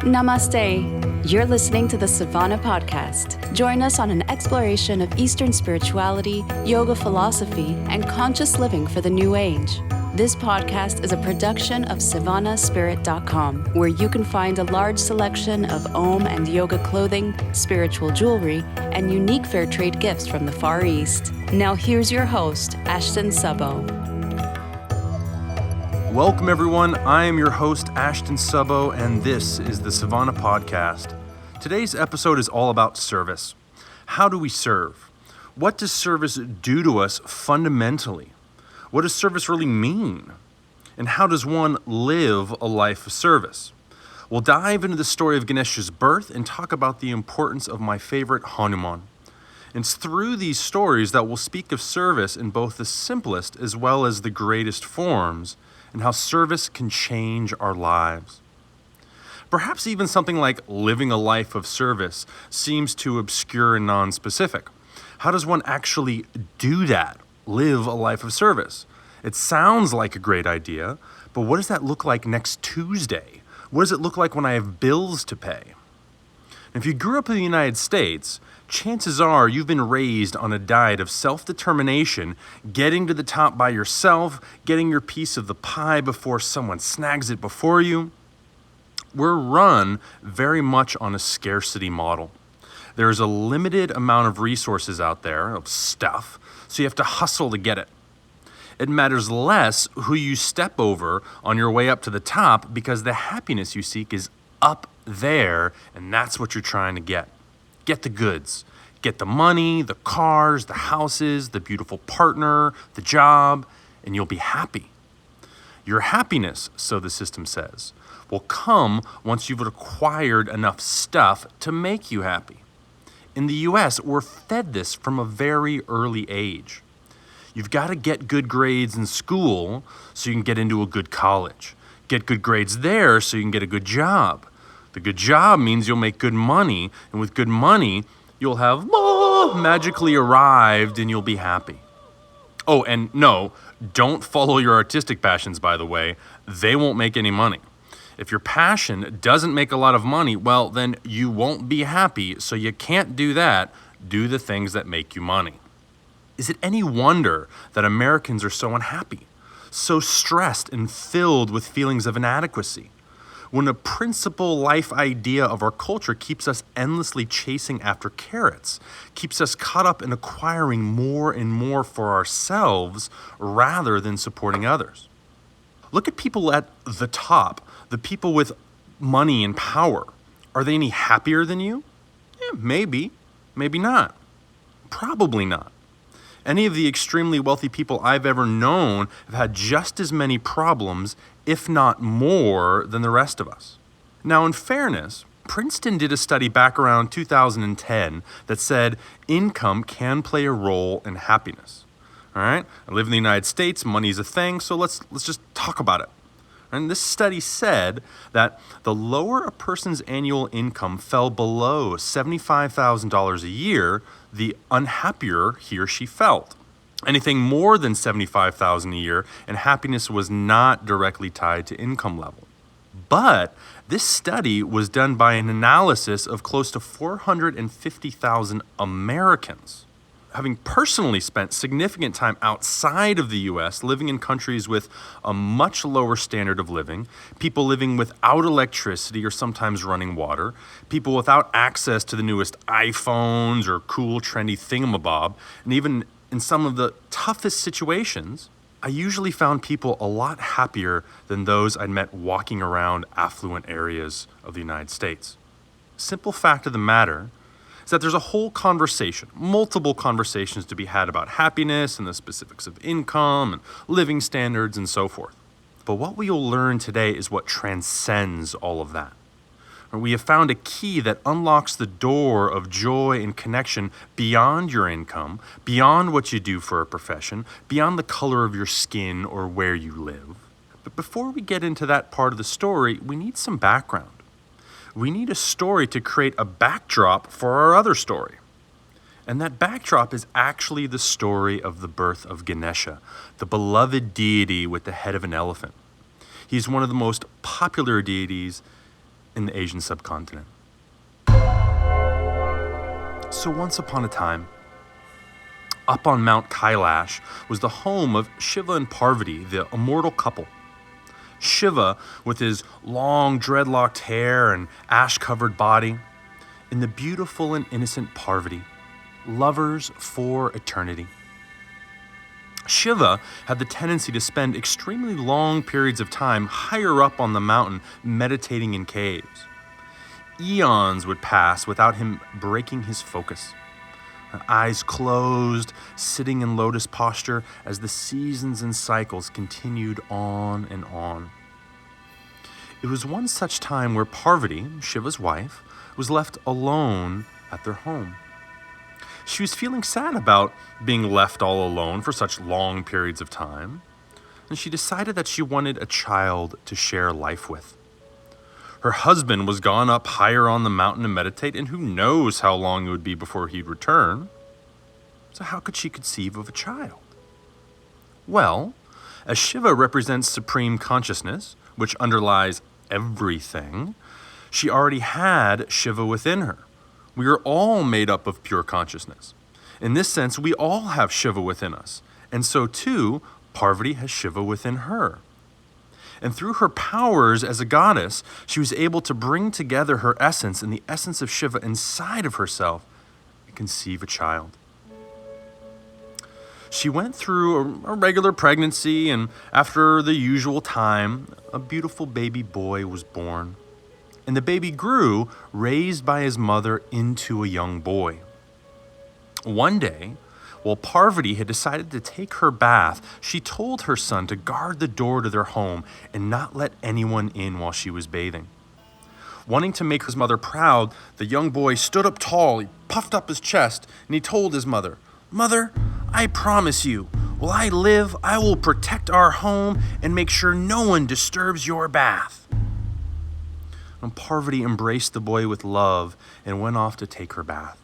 Namaste. You're listening to the Savannah Podcast. Join us on an exploration of Eastern spirituality, yoga philosophy, and conscious living for the new age. This podcast is a production of SavannahSpirit.com, where you can find a large selection of Om and yoga clothing, spiritual jewelry, and unique fair trade gifts from the Far East. Now here's your host, Ashton Subbo. Welcome, everyone. I am your host, Ashton Subbo, and this is the Savannah Podcast. Today's episode is all about service. How do we serve? What does service do to us fundamentally? What does service really mean? And how does one live a life of service? We'll dive into the story of Ganesh's birth and talk about the importance of my favorite Hanuman. It's through these stories that we'll speak of service in both the simplest as well as the greatest forms, and how service can change our lives. Perhaps even something like living a life of service seems too obscure and non-specific. How does one actually do that? Live a life of service? It sounds like a great idea, but what does that look like next Tuesday? What does it look like when I have bills to pay? If you grew up in the United States, chances are you've been raised on a diet of self-determination, getting to the top by yourself, getting your piece of the pie before someone snags it before you. We're run very much on a scarcity model. There is a limited amount of resources out there, of stuff, so you have to hustle to get it. It matters less who you step over on your way up to the top because the happiness you seek is up there, and that's what you're trying to get. Get the goods. Get the money, the cars, the houses, the beautiful partner, the job, and you'll be happy. Your happiness, so the system says, will come once you've acquired enough stuff to make you happy. In the US, we're fed this from a very early age. You've got to get good grades in school so you can get into a good college. Get good grades there so you can get a good job. The good job means you'll make good money, and with good money, you'll have magically arrived and you'll be happy. Oh, and no, don't follow your artistic passions, by the way. They won't make any money. If your passion doesn't make a lot of money, well, then you won't be happy, so you can't do that. Do the things that make you money. Is it any wonder that Americans are so unhappy, so stressed and filled with feelings of inadequacy? When a principal life idea of our culture keeps us endlessly chasing after carrots, keeps us caught up in acquiring more and more for ourselves rather than supporting others. Look at people at the top, the people with money and power. Are they any happier than you? Maybe, maybe not. Probably not. Any of the extremely wealthy people I've ever known have had just as many problems, if not more, than the rest of us. Now, in fairness, Princeton did a study back around 2010 that said income can play a role in happiness. All right? I live in the United States, money's a thing, so let's just talk about it. And this study said that the lower a person's annual income fell below $75,000 a year, the unhappier he or she felt. Anything more than $75,000 a year, and happiness was not directly tied to income level. But this study was done by an analysis of close to 450,000 Americans. Having personally spent significant time outside of the US, living in countries with a much lower standard of living, people living without electricity or sometimes running water, people without access to the newest iPhones or cool, trendy thingamabob, and even in some of the toughest situations, I usually found people a lot happier than those I'd met walking around affluent areas of the United States. Simple fact of the matter is that there's a whole conversation, multiple conversations to be had about happiness and the specifics of income and living standards and so forth. But what we will learn today is what transcends all of that. We have found a key that unlocks the door of joy and connection beyond your income, beyond what you do for a profession, beyond the color of your skin or where you live. But before we get into that part of the story, we need some background. We need a story to create a backdrop for our other story. And that backdrop is actually the story of the birth of Ganesha, the beloved deity with the head of an elephant. He's one of the most popular deities in the Asian subcontinent. So once upon a time, up on Mount Kailash was the home of Shiva and Parvati, the immortal couple. Shiva, with his long dreadlocked hair and ash-covered body, and the beautiful and innocent Parvati, lovers for eternity. Shiva had the tendency to spend extremely long periods of time higher up on the mountain meditating in caves. Eons would pass without him breaking his focus. Eyes closed, sitting in lotus posture as the seasons and cycles continued on and on. It was one such time where Parvati, Shiva's wife, was left alone at their home. She was feeling sad about being left all alone for such long periods of time, and she decided that she wanted a child to share life with. Her husband was gone up higher on the mountain to meditate, and who knows how long it would be before he'd return. So how could she conceive of a child? Well, as Shiva represents supreme consciousness, which underlies everything, she already had Shiva within her. We are all made up of pure consciousness. In this sense, we all have Shiva within us, and so too, Parvati has Shiva within her. And through her powers as a goddess, she was able to bring together her essence and the essence of Shiva inside of herself and conceive a child. She went through a regular pregnancy, and after the usual time, a beautiful baby boy was born. And the baby grew, raised by his mother into a young boy. One day, while Parvati had decided to take her bath, she told her son to guard the door to their home and not let anyone in while she was bathing. Wanting to make his mother proud, the young boy stood up tall, he puffed up his chest, and he told his mother, "Mother, I promise you, while I live, I will protect our home and make sure no one disturbs your bath." And Parvati embraced the boy with love and went off to take her bath.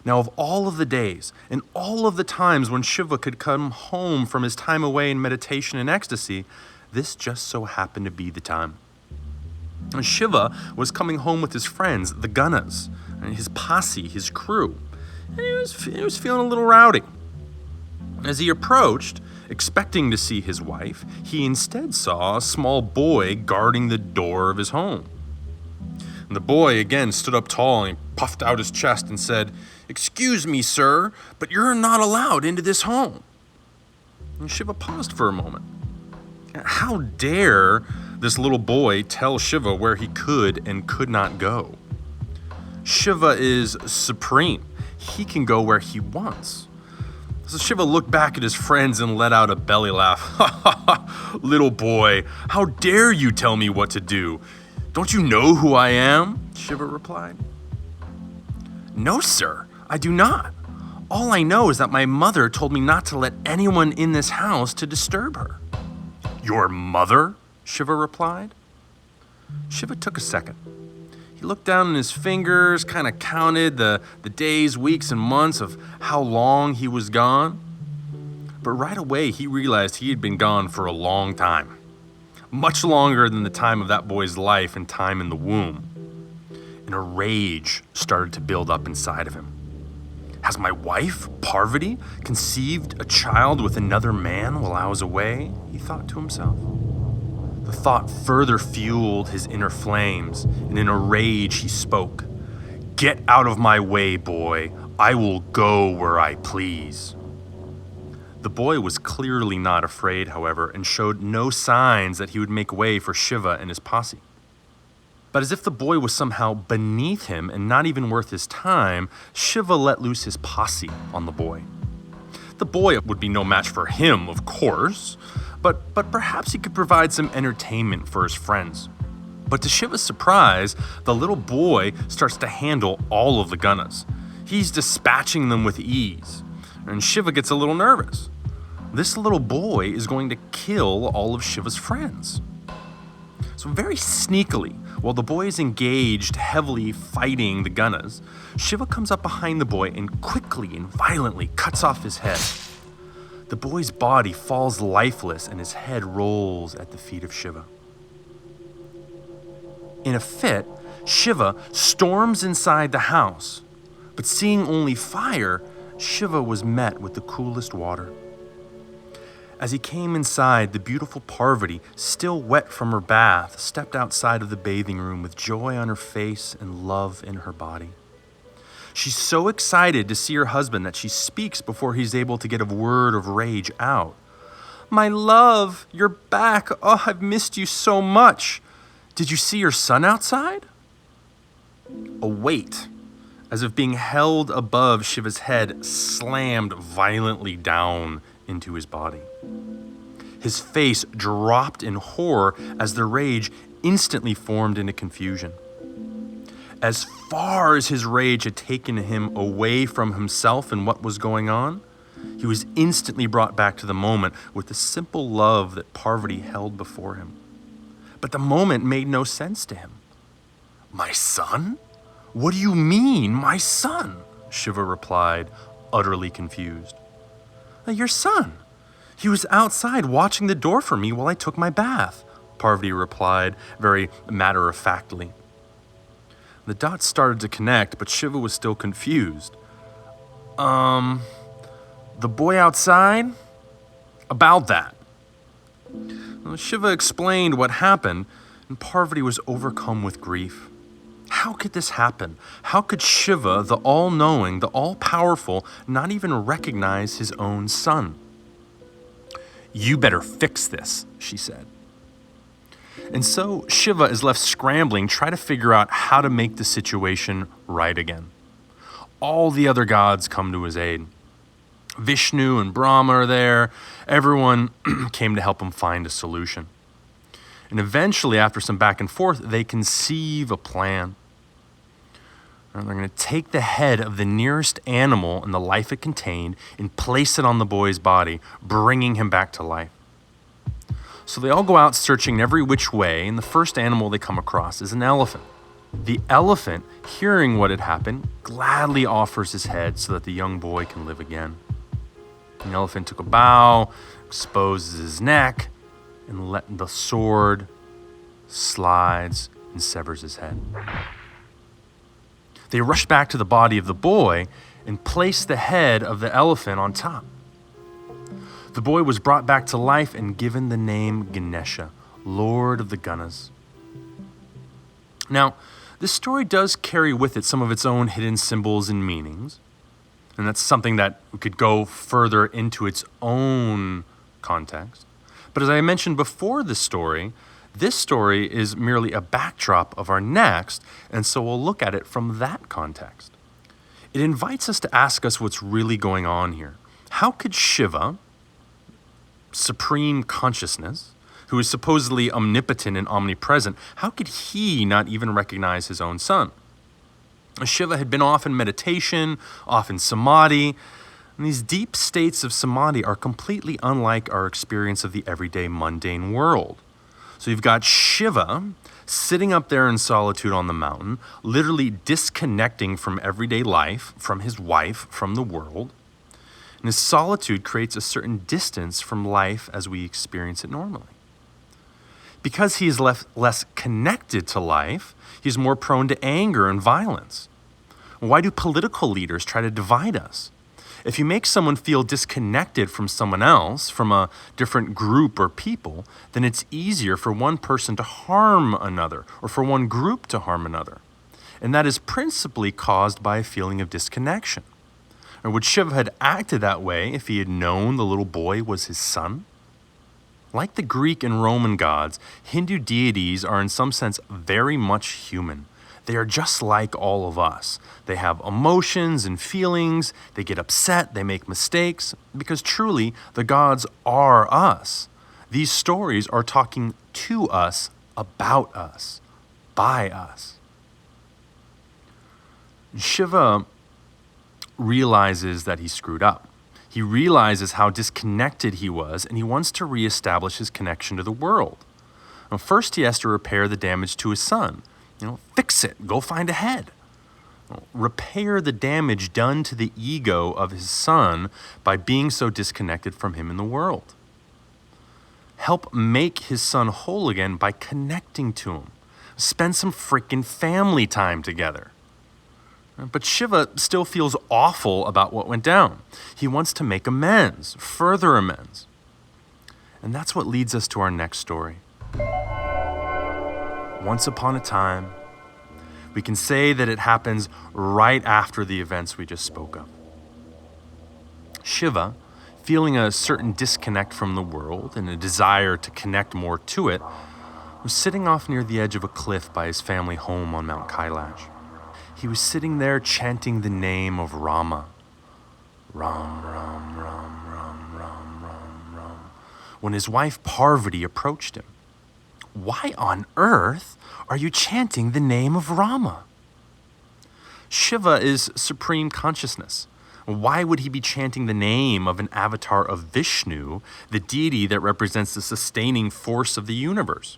Now, of all of the days and all of the times when Shiva could come home from his time away in meditation and ecstasy, this just so happened to be the time. And Shiva was coming home with his friends, the Ganas, and his posse, his crew, and he was feeling a little rowdy. As he approached, expecting to see his wife, he instead saw a small boy guarding the door of his home. And the boy again stood up tall and he puffed out his chest and said, "Excuse me, sir, but you're not allowed into this home." And Shiva paused for a moment. How dare this little boy tell Shiva where he could and could not go? Shiva is supreme. He can go where he wants. So Shiva looked back at his friends and let out a belly laugh. "Ha ha ha, little boy, how dare you tell me what to do? Don't you know who I am?" Shiva replied. "No, sir, I do not. All I know is that my mother told me not to let anyone in this house to disturb her." "Your mother?" Shiva replied. Shiva took a second. He looked down at his fingers, kind of counted the days, weeks, and months of how long he was gone. But right away, he realized he had been gone for a long time. Much longer than the time of that boy's life and time in the womb. And a rage started to build up inside of him. Has my wife, Parvati, conceived a child with another man while I was away? He thought to himself. The thought further fueled his inner flames, and in a rage he spoke. "Get out of my way, boy. I will go where I please." The boy was clearly not afraid, however, and showed no signs that he would make way for Shiva and his posse. But as if the boy was somehow beneath him and not even worth his time, Shiva let loose his posse on the boy. The boy would be no match for him, of course, but perhaps he could provide some entertainment for his friends. But to Shiva's surprise, the little boy starts to handle all of the Ganas. He's dispatching them with ease, and Shiva gets a little nervous. This little boy is going to kill all of Shiva's friends. So very sneakily, while the boy is engaged heavily fighting the Ganas, Shiva comes up behind the boy and quickly and violently cuts off his head. The boy's body falls lifeless and his head rolls at the feet of Shiva. In a fit, Shiva storms inside the house, but seeing only fire, Shiva was met with the coolest water. As he came inside, the beautiful Parvati, still wet from her bath, stepped outside of the bathing room with joy on her face and love in her body. She's so excited to see her husband that she speaks before he's able to get a word of rage out. "My love, you're back. Oh, I've missed you so much. Did you see your son outside?" A weight, as if being held above Shiva's head, slammed violently down into his body. His face dropped in horror as the rage instantly formed into confusion. As far as his rage had taken him away from himself and what was going on, he was instantly brought back to the moment with the simple love that Parvati held before him. But the moment made no sense to him. "My son? What do you mean, my son?" Shiva replied, utterly confused. "Your son. He was outside watching the door for me while I took my bath," Parvati replied very matter-of-factly. The dots started to connect, but Shiva was still confused. The boy outside? About that." Well, Shiva explained what happened, and Parvati was overcome with grief. How could this happen? How could Shiva, the all-knowing, the all-powerful, not even recognize his own son? "You better fix this," she said. And so Shiva is left scrambling, trying to figure out how to make the situation right again. All the other gods come to his aid. Vishnu and Brahma are there. Everyone came to help him find a solution. And eventually, after some back and forth, they conceive a plan. And they're going to take the head of the nearest animal and the life it contained and place it on the boy's body, bringing him back to life. So they all go out searching every which way, and the first animal they come across is an elephant. The elephant, hearing what had happened, gladly offers his head so that the young boy can live again. The elephant took a bow, exposes his neck, and let the sword slides and severs his head. They rushed back to the body of the boy and placed the head of the elephant on top. The boy was brought back to life and given the name Ganesha, Lord of the Ganas. Now, this story does carry with it some of its own hidden symbols and meanings, and that's something that could go further into its own context. But as I mentioned before this story is merely a backdrop of our next, and so we'll look at it from that context. It invites us to ask us what's really going on here. How could Shiva, supreme consciousness, who is supposedly omnipotent and omnipresent, how could he not even recognize his own son? Shiva had been off in meditation, off in samadhi, and these deep states of samadhi are completely unlike our experience of the everyday mundane world. So you've got Shiva sitting up there in solitude on the mountain, literally disconnecting from everyday life, from his wife, from the world. And his solitude creates a certain distance from life as we experience it normally. Because he is less connected to life, he's more prone to anger and violence. Why do political leaders try to divide us? If you make someone feel disconnected from someone else, from a different group or people, then it's easier for one person to harm another or for one group to harm another. And that is principally caused by a feeling of disconnection. Or would Shiva have acted that way if he had known the little boy was his son? Like the Greek and Roman gods, Hindu deities are in some sense very much human. They are just like all of us. They have emotions and feelings, they get upset, they make mistakes, because truly the gods are us. These stories are talking to us, about us, by us. Shiva realizes that he screwed up. He realizes how disconnected he was, and he wants to reestablish his connection to the world. Now, first, he has to repair the damage to his son. Fix it. Go find a head. Repair the damage done to the ego of his son by being so disconnected from him in the world. Help make his son whole again by connecting to him, Spend some freaking family time together. But Shiva still feels awful about what went down. He wants to make amends, further amends. And that's what leads us to our next story. Once upon a time, we can say that it happens right after the events we just spoke of. Shiva, feeling a certain disconnect from the world and a desire to connect more to it, was sitting off near the edge of a cliff by his family home on Mount Kailash. He was sitting there chanting the name of Rama. Ram, Ram, Ram, Ram, Ram, Ram, Ram. When his wife Parvati approached him. Why on earth are you chanting the name of Rama? Shiva is supreme consciousness. Why would he be chanting the name of an avatar of Vishnu, the deity that represents the sustaining force of the universe?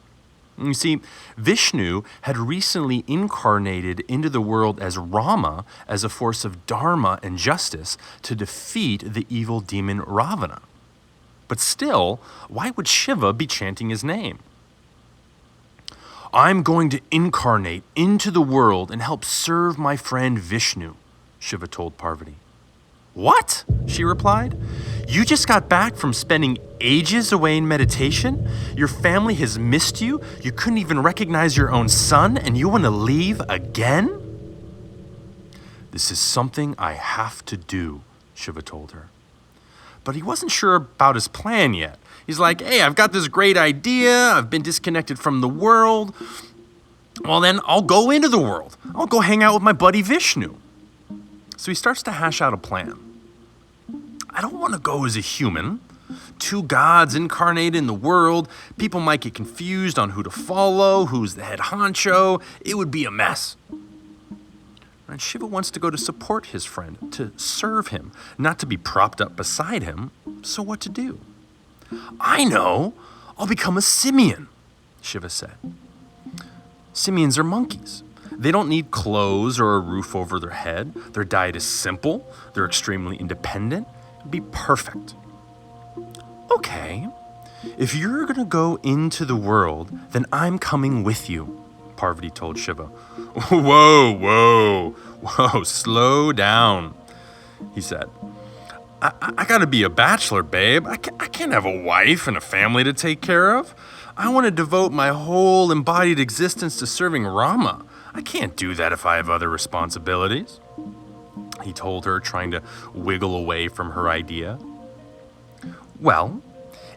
You see, Vishnu had recently incarnated into the world as Rama, as a force of dharma and justice, to defeat the evil demon Ravana. But still, why would Shiva be chanting his name? I'm going to incarnate into the world and help serve my friend Vishnu, Shiva told Parvati. What? She replied. You just got back from spending ages away in meditation? Your family has missed you? You couldn't even recognize your own son, and you want to leave again? This is something I have to do, Shiva told her. But he wasn't sure about his plan yet. He's like, hey, I've got this great idea. I've been disconnected from the world. Well, then I'll go into the world. I'll go hang out with my buddy Vishnu. So he starts to hash out a plan. I don't want to go as a human. Two gods incarnate in the world. People might get confused on who to follow, who's the head honcho. It would be a mess. And Shiva wants to go to support his friend, to serve him, not to be propped up beside him. So what to do? I know. I'll become a simian, Shiva said. Simians are monkeys. They don't need clothes or a roof over their head. Their diet is simple. They're extremely independent. It'd be perfect. Okay, if you're going to go into the world, then I'm coming with you, Parvati told Shiva. Whoa, slow down, he said. I got to be a bachelor, babe. I can't have a wife and a family to take care of. I want to devote my whole embodied existence to serving Rama. I can't do that if I have other responsibilities, he told her, trying to wiggle away from her idea. Well,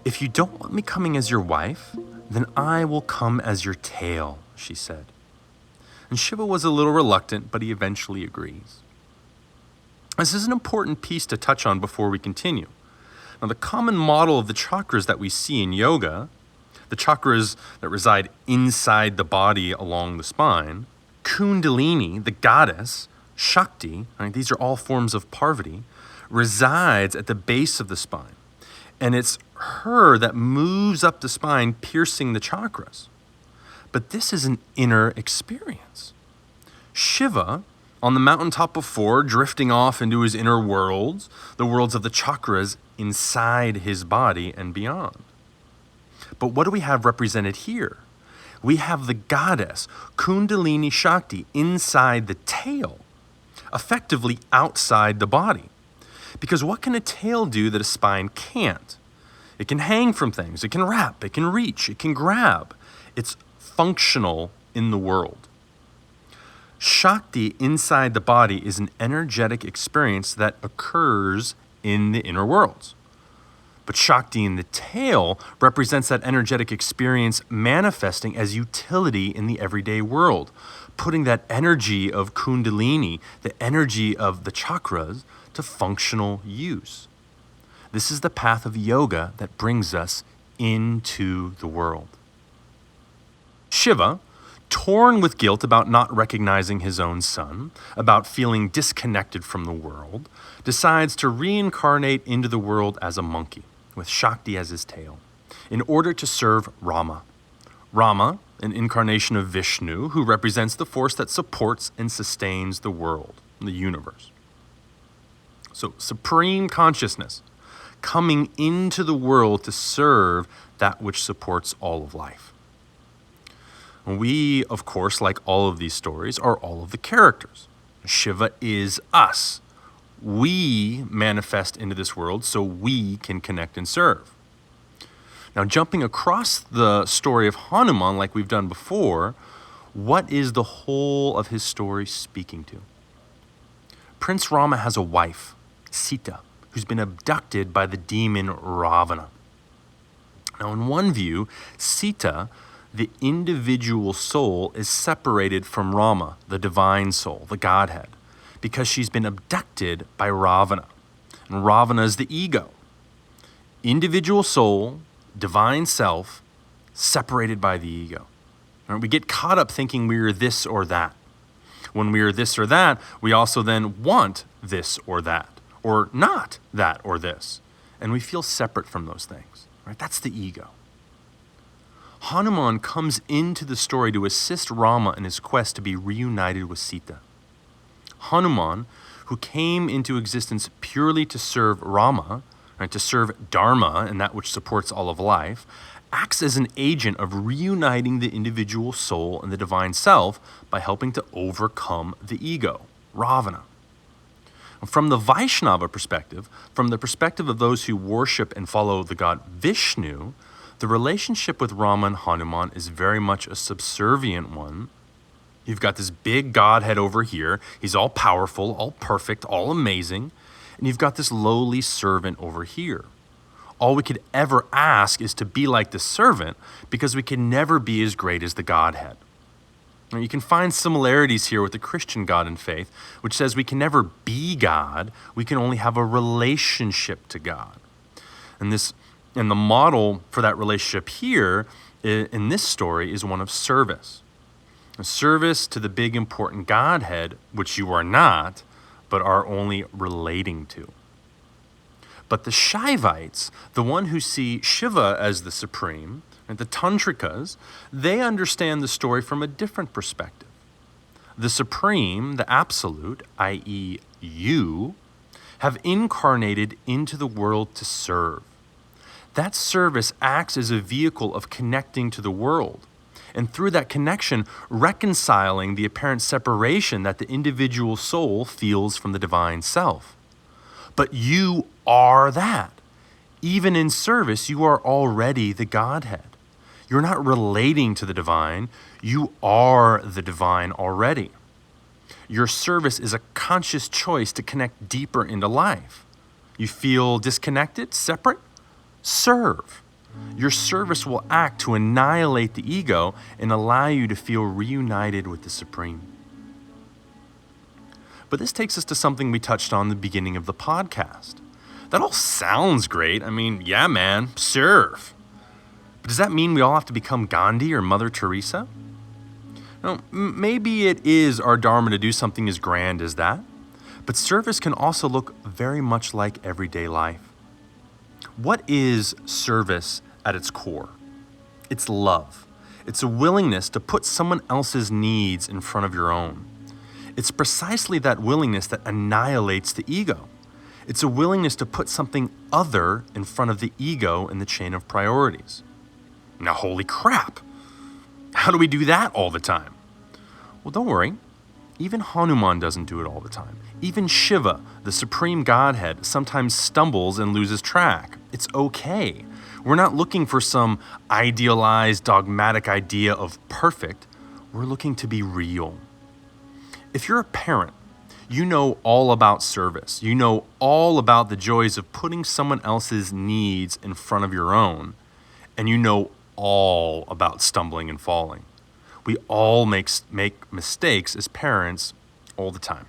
if you don't want me coming as your wife, then I will come as your tail, she said. And Shiva was a little reluctant, but he eventually agrees. This is an important piece to touch on before we continue. Now, the common model of the chakras that we see in yoga, the chakras that reside inside the body along the spine, Kundalini, the goddess, Shakti, right, these are all forms of Parvati, resides at the base of the spine. And it's her that moves up the spine, piercing the chakras. But this is an inner experience. Shiva, on the mountaintop before, drifting off into his inner worlds, the worlds of the chakras inside his body and beyond. But what do we have represented here? We have the goddess, Kundalini Shakti, inside the tail, effectively outside the body. Because what can a tail do that a spine can't? It can hang from things, it can wrap, it can reach, it can grab. It's functional in the world. Shakti inside the body is an energetic experience that occurs in the inner worlds. But Shakti in the tail represents that energetic experience manifesting as utility in the everyday world, putting that energy of Kundalini, the energy of the chakras, to functional use. This is the path of yoga that brings us into the world. Shiva, torn with guilt about not recognizing his own son, about feeling disconnected from the world, decides to reincarnate into the world as a monkey, with Shakti as his tail, in order to serve Rama. Rama, an incarnation of Vishnu, who represents the force that supports and sustains the world, the universe. So, supreme consciousness, coming into the world to serve that which supports all of life. We, of course, like all of these stories, are all of the characters. Shiva is us. We manifest into this world so we can connect and serve. Now, jumping across the story of Hanuman like we've done before, what is the whole of his story speaking to? Prince Rama has a wife, Sita, who's been abducted by the demon Ravana. Now, in one view, Sita, the individual soul, is separated from Rama, the divine soul, the Godhead, because she's been abducted by Ravana. And Ravana is the ego. Individual soul, divine self, separated by the ego. And we get caught up thinking we are this or that. When we are this or that, we also then want this or that, or not that or this. And we feel separate from those things. Right? That's the ego. Hanuman comes into the story to assist Rama in his quest to be reunited with Sita. Hanuman, who came into existence purely to serve Rama, right, to serve Dharma and that which supports all of life, acts as an agent of reuniting the individual soul and the divine self by helping to overcome the ego, Ravana. From the Vaishnava perspective, from the perspective of those who worship and follow the god Vishnu, the relationship with Rama and Hanuman is very much a subservient one. You've got this big Godhead over here. He's all powerful, all perfect, all amazing. And you've got this lowly servant over here. All we could ever ask is to be like the servant because we can never be as great as the Godhead. Now, you can find similarities here with the Christian God and faith, which says we can never be God. We can only have a relationship to God. And the model for that relationship here in this story is one of service. A service to the big important Godhead, which you are not, but are only relating to. But the Shaivites, the one who see Shiva as the supreme, and the Tantrikas, they understand the story from a different perspective. The supreme, the absolute, i.e. you, have incarnated into the world to serve. That service acts as a vehicle of connecting to the world, and through that connection, reconciling the apparent separation that the individual soul feels from the divine self. But you are that. Even in service, you are already the Godhead. You're not relating to the divine. You are the divine already. Your service is a conscious choice to connect deeper into life. You feel disconnected, separate? Serve. Your service will act to annihilate the ego and allow you to feel reunited with the Supreme. But this takes us to something we touched on in the beginning of the podcast. That all sounds great. I mean, yeah, man, serve. But does that mean we all have to become Gandhi or Mother Teresa? No, maybe it is our dharma to do something as grand as that. But service can also look very much like everyday life. What is service at its core? It's love. It's a willingness to put someone else's needs in front of your own. It's precisely that willingness that annihilates the ego. It's a willingness to put something other in front of the ego in the chain of priorities. Now, holy crap! How do we do that all the time? Well, don't worry. Even Hanuman doesn't do it all the time. Even Shiva, the supreme Godhead, sometimes stumbles and loses track. It's okay. We're not looking for some idealized, dogmatic idea of perfect. We're looking to be real. If you're a parent, you know all about service. You know all about the joys of putting someone else's needs in front of your own. And you know all about stumbling and falling. We all make mistakes as parents all the time.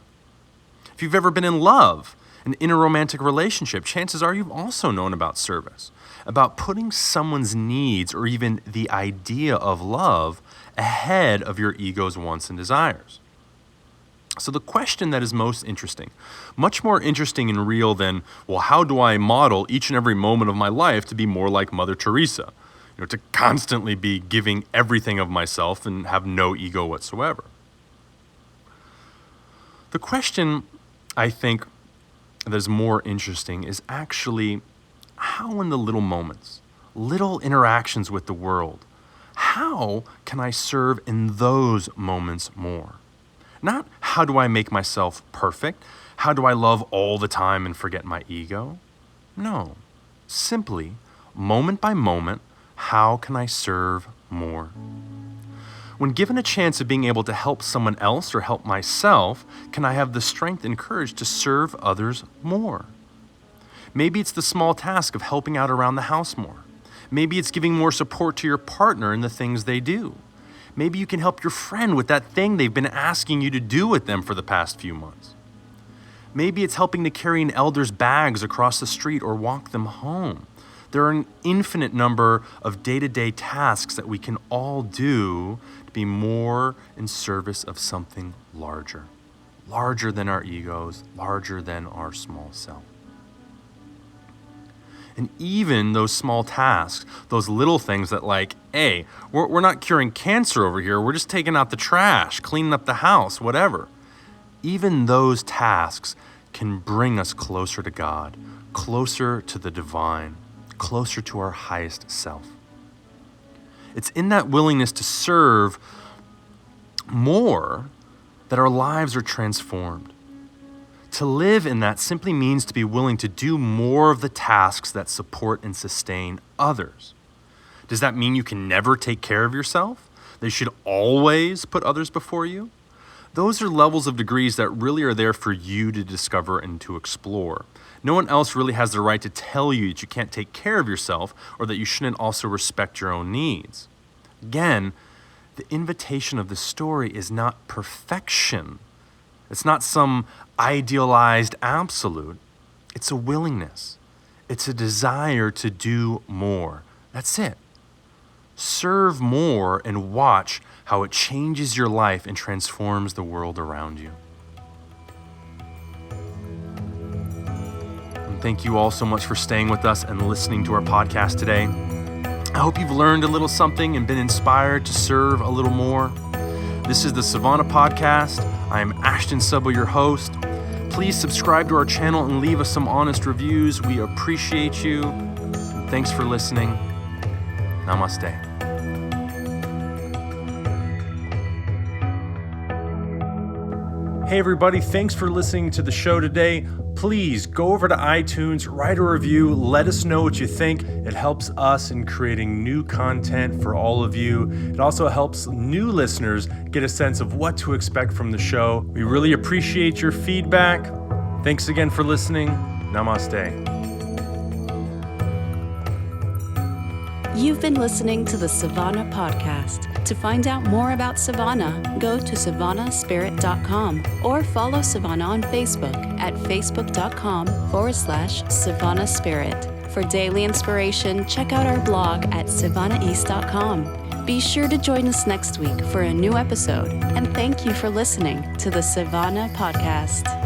If you've ever been in love, in a romantic relationship, chances are you've also known about service, about putting someone's needs or even the idea of love ahead of your ego's wants and desires. So the question that is most interesting, much more interesting and real than, well, how do I model each and every moment of my life to be more like Mother Teresa? To constantly be giving everything of myself and have no ego whatsoever. The question, I think, that is more interesting is actually how in the little moments, little interactions with the world, how can I serve in those moments more? Not how do I make myself perfect? How do I love all the time and forget my ego? No, simply, moment by moment, how can I serve more? When given a chance of being able to help someone else or help myself, can I have the strength and courage to serve others more? Maybe it's the small task of helping out around the house more. Maybe it's giving more support to your partner in the things they do. Maybe you can help your friend with that thing they've been asking you to do with them for the past few months. Maybe it's helping to carry an elder's bags across the street or walk them home. There are an infinite number of day-to-day tasks that we can all do to be more in service of something larger than our egos, larger than our small self. And even those small tasks, those little things that like, hey, we're not curing cancer over here, we're just taking out the trash, cleaning up the house, whatever. Even those tasks can bring us closer to God, closer to the divine, closer to our highest self. It's in that willingness to serve more that our lives are transformed. To live in that simply means to be willing to do more of the tasks that support and sustain others. Does that mean you can never take care of yourself? That you should always put others before you? Those are levels of degrees that really are there for you to discover and to explore. No one else really has the right to tell you that you can't take care of yourself or that you shouldn't also respect your own needs. Again, the invitation of the story is not perfection. It's not some idealized absolute. It's a willingness. It's a desire to do more. That's it. Serve more and watch how it changes your life and transforms the world around you. And thank you all so much for staying with us and listening to our podcast today. I hope you've learned a little something and been inspired to serve a little more. This is the Savannah Podcast. I am Ashton Subbo, your host. Please subscribe to our channel and leave us some honest reviews. We appreciate you. Thanks for listening. Namaste. Hey everybody, thanks for listening to the show today. Please go over to iTunes, write a review, let us know what you think. It helps us in creating new content for all of you. It also helps new listeners get a sense of what to expect from the show. We really appreciate your feedback. Thanks again for listening. Namaste. You've been listening to the Savannah Podcast. To find out more about Savannah, go to savannahspirit.com or follow Savannah on Facebook at facebook.com/Savannah Spirit. For daily inspiration, check out our blog at savannaeast.com. Be sure to join us next week for a new episode, and thank you for listening to the Savannah Podcast.